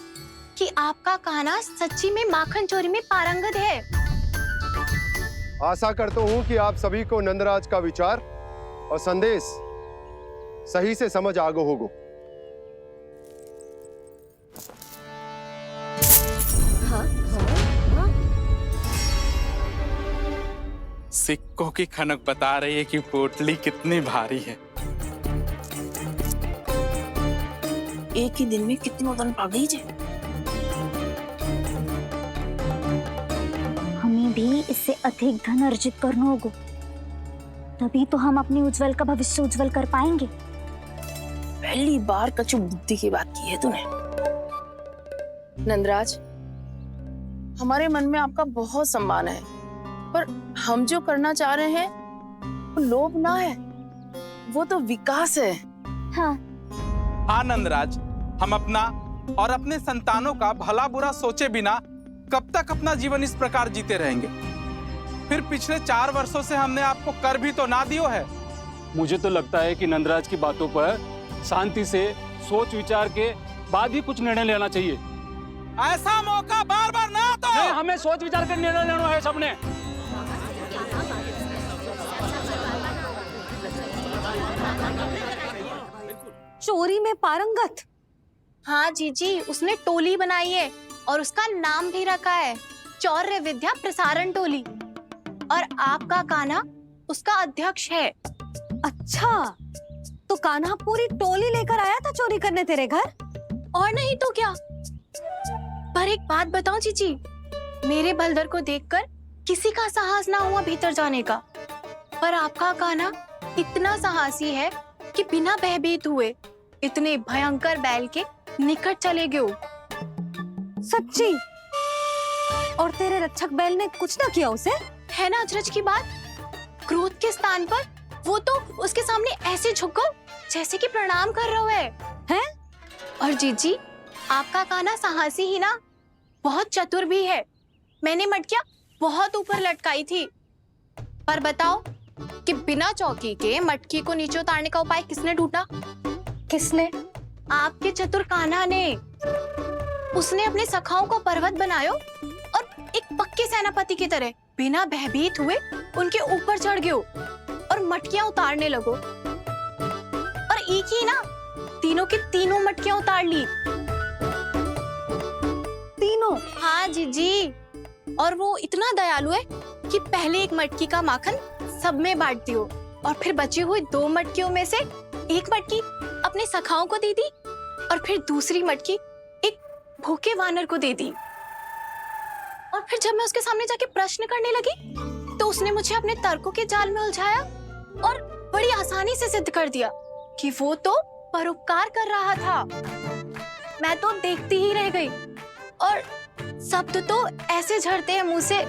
कि आपका कान्हा सच्ची में माखन चोरी में पारंगत है। आशा करता हूं कि आप सभी को नंदराज का विचार और संदेश सही से समझ आगो होगो। सिक्कों की खनक बता रही है कि पोटली कितनी भारी है। एक ही दिन में कितनों धन पा गई जे। हमें भी इससे अधिक धन अर्जित करना होगा, तभी तो हम अपने उज्जवल का भविष्य उज्जवल कर पाएंगे। पहली बार कछु बुद्धि की बात की है तूने। नंदराज, हमारे मन में आपका बहुत सम्मान है, पर हम जो करना चाह रहे हैं वो लोभ ना है, वो तो विकास है। हाँ नंदराज, हम अपना और अपने संतानों का भला बुरा सोचे बिना कब तक अपना जीवन इस प्रकार जीते रहेंगे? फिर पिछले 4 वर्षों से हमने आपको कर भी तो ना दियो है। मुझे तो लगता है कि नंदराज की बातों पर शांति से सोच विचार के बाद ही कुछ निर्णय लेना चाहिए। ऐसा मौका बार बार ना तो। नहीं, हमें सोच विचार कर निर्णय लेना है सबने। चोरी में पारंगत? हाँ जीजी, उसने टोली बनाई है और उसका नाम भी रखा है चौर्य विद्या प्रसारण टोली, और आपका कान्हा उसका अध्यक्ष है। अच्छा, तो कान्हा पूरी टोली लेकर आया था चोरी करने तेरे घर? और नहीं तो क्या। पर एक बात बताऊं जीजी, मेरे बलदर को देखकर किसी का साहस ना हुआ भीतर जाने का, पर आपका कान्हा इतना साहसी है कि बिना भयभीत हुए इतने भयंकर बैल के निकट चले गए। सच्ची? और तेरे रक्षक बैल ने कुछ ना किया उसे? है ना अचरज की बात। क्रोध के स्थान पर वो तो उसके सामने ऐसे झुक गो जैसे कि प्रणाम कर रहा है। और जीजी, आपका कान्हा साहसी ही ना, बहुत चतुर भी है। मैंने मटकियां बहुत ऊपर लटकाई थी, पर बताओ कि बिना चौकी के मटकी को नीचे उतारने का उपाय किसने ढूंढा? किसने? आपके चतुर कान्हा ने। उसने अपने सखाओं को पर्वत बनायो और एक पक्के सेनापति की तरह बिना भयभीत हुए उनके ऊपर चढ़ गयो और मटकियां उतारने लगो। और एक ही ना, तीनों की तीनों मटकियां उतार ली। तीनों? हाँ जीजी, और वो इतना दयालु है कि पहले एक मटकी का माखन सब में बांट दियो और फिर बची हुई 2 मटकियों में से एक मटकी अपने सखाओं को दे दी और फिर दूसरी मटकी एक भूखे वानर को दे दी। और फिर जब मैं उसके सामने जाके प्रश्न करने लगी तो उसने मुझे अपने तर्कों के जाल में उलझाया और बड़ी आसानी से सिद्ध कर दिया कि वो तो परोपकार कर रहा था। मैं तो देखती ही रह गई और शब्द तो ऐसे झड़ते हैं मुंह से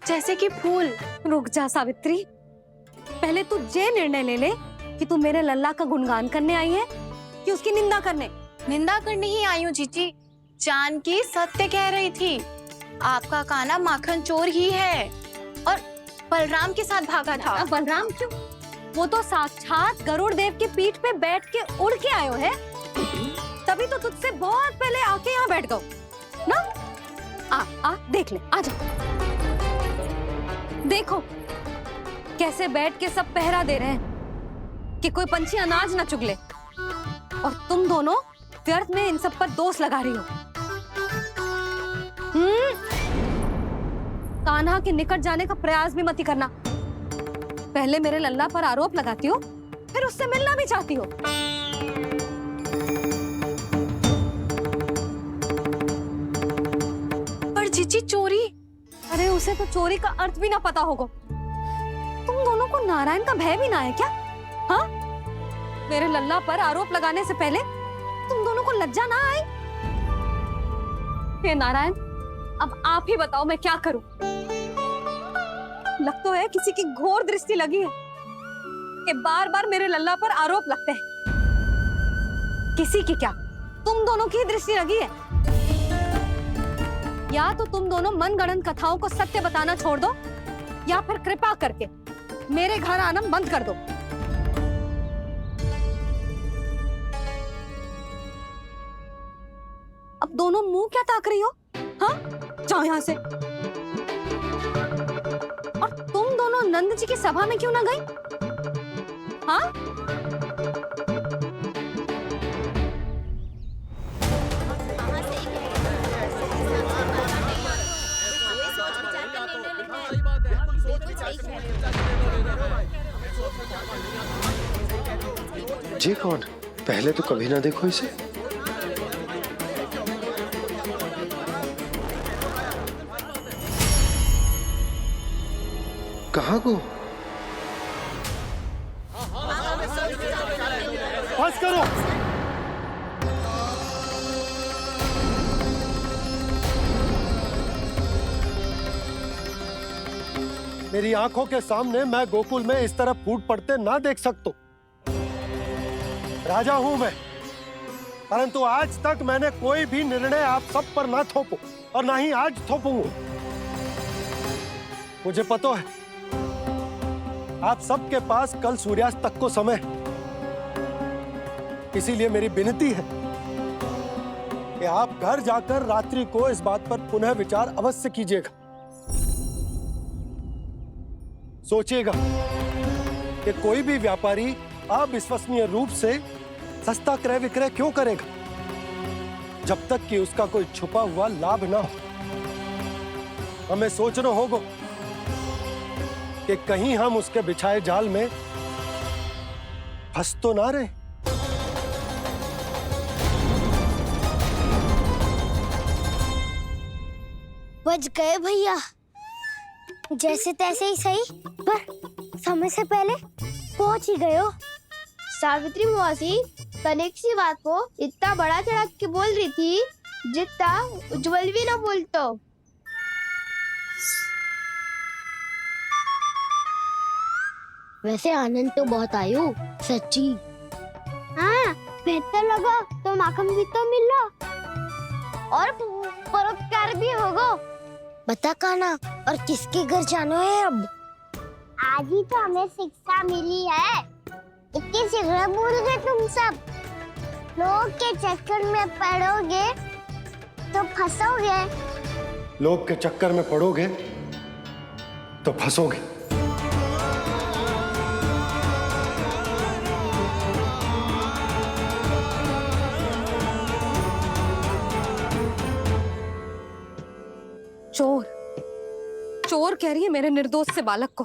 जैसे कि फूल। रुक जा सावित्री, पहले तू ये निर्णय ले ले कि तू मेरे लल्ला का गुणगान करने आई है कि उसकी निंदा करने। निंदा करने ही आई हूँ जीजी। जानकी सत्य कह रही थी, आपका कान्हा माखन चोर ही है और बलराम के साथ भागा था। बलराम क्यों? वो तो साक्षात गरुड़ देव की पीठ पे बैठ के उड़ के आयो है, तभी तो तुझसे बहुत पहले आके यहाँ बैठ गओ ना। आ देख ले, आ जा। देखो कैसे बैठ के सब पहरा दे रहे हैं कि कोई पंछी अनाज ना चुगले, और तुम दोनों व्यर्थ में इन सब पर दोष लगा रही हो। कान्हा के निकट जाने का प्रयास भी मत करना। पहले मेरे लल्ला पर आरोप लगाती हो, फिर उससे मिलना भी चाहती हो। पर जीजी चोरी, अरे उसे तो चोरी का अर्थ भी ना पता होगा। तुम दोनों को नारायण का भय भी ना है क्या? हाँ, मेरे लल्ला पर आरोप लगाने से पहले तुम दोनों को लज्जा ना आई? हे नारायण, अब आप ही बताओ मैं क्या करूं। लग तो है किसी की घोर दृष्टि लगी है कि बार बार मेरे लल्ला पर आरोप लगते हैं। किसी की क्या, तुम दोनों की दृष्टि लगी है। या तो तुम दोनों मनगढ़ंत कथाओं को सत्य बताना छोड़ दो, या फिर कृपा करके मेरे घर आना बंद कर दो। अब दोनों मुंह क्या ताक रही हो? हाँ, जाओ यहां से। और तुम दोनों नंद जी की सभा में क्यों ना गई? हाँ? जी कौन? पहले तो कभी ना देखो इसे। कहाँ को? बस करो। मेरी आंखों के सामने मैं गोकुल में इस तरह फूट पड़ते ना देख सकता। राजा हूं मैं, परंतु आज तक मैंने कोई भी निर्णय आप सब पर ना थोपो और ना ही आज थोपूंगा। मुझे पता है आप सबके पास कल सूर्यास्त तक को समय है, इसीलिए मेरी विनती है कि आप घर जाकर रात्रि को इस बात पर पुनः विचार अवश्य कीजिएगा। सोचिएगा कि कोई भी व्यापारी अविश्वसनीय रूप से सस्ता क्रय विक्रय क्यों करेगा, जब तक कि उसका कोई छुपा हुआ लाभ ना हो। हमें सोचना होगा कि कहीं हम उसके बिछाए जाल में फंस तो ना रहे। बच गए भैया, जैसे तैसे ही सही, पर समय से पहले पहुंच ही गए हो। सावित्री मौसी तनिक सी बात को इतना बड़ा चढ़ा के बोल रही थी जितना उज्जवल भी ना बोलतो। वैसे आनंद तो बहुत आयो, सच्ची। हाँ, बेहतर लगा तो माखन भी तो मिला और परोपकार भी होगा। बता कान्हा, और किसके घर जाना है अब? आज ही तो हमें शिक्षा मिली है। इतनी शीघ्र भूल गए तुम सब। लोग के चक्कर में पड़ोगे तो फंसोगे। लोग के चक्कर में पड़ोगे तो फंसोगे। चोर, चोर कह रही है मेरे निर्दोष से बालक को।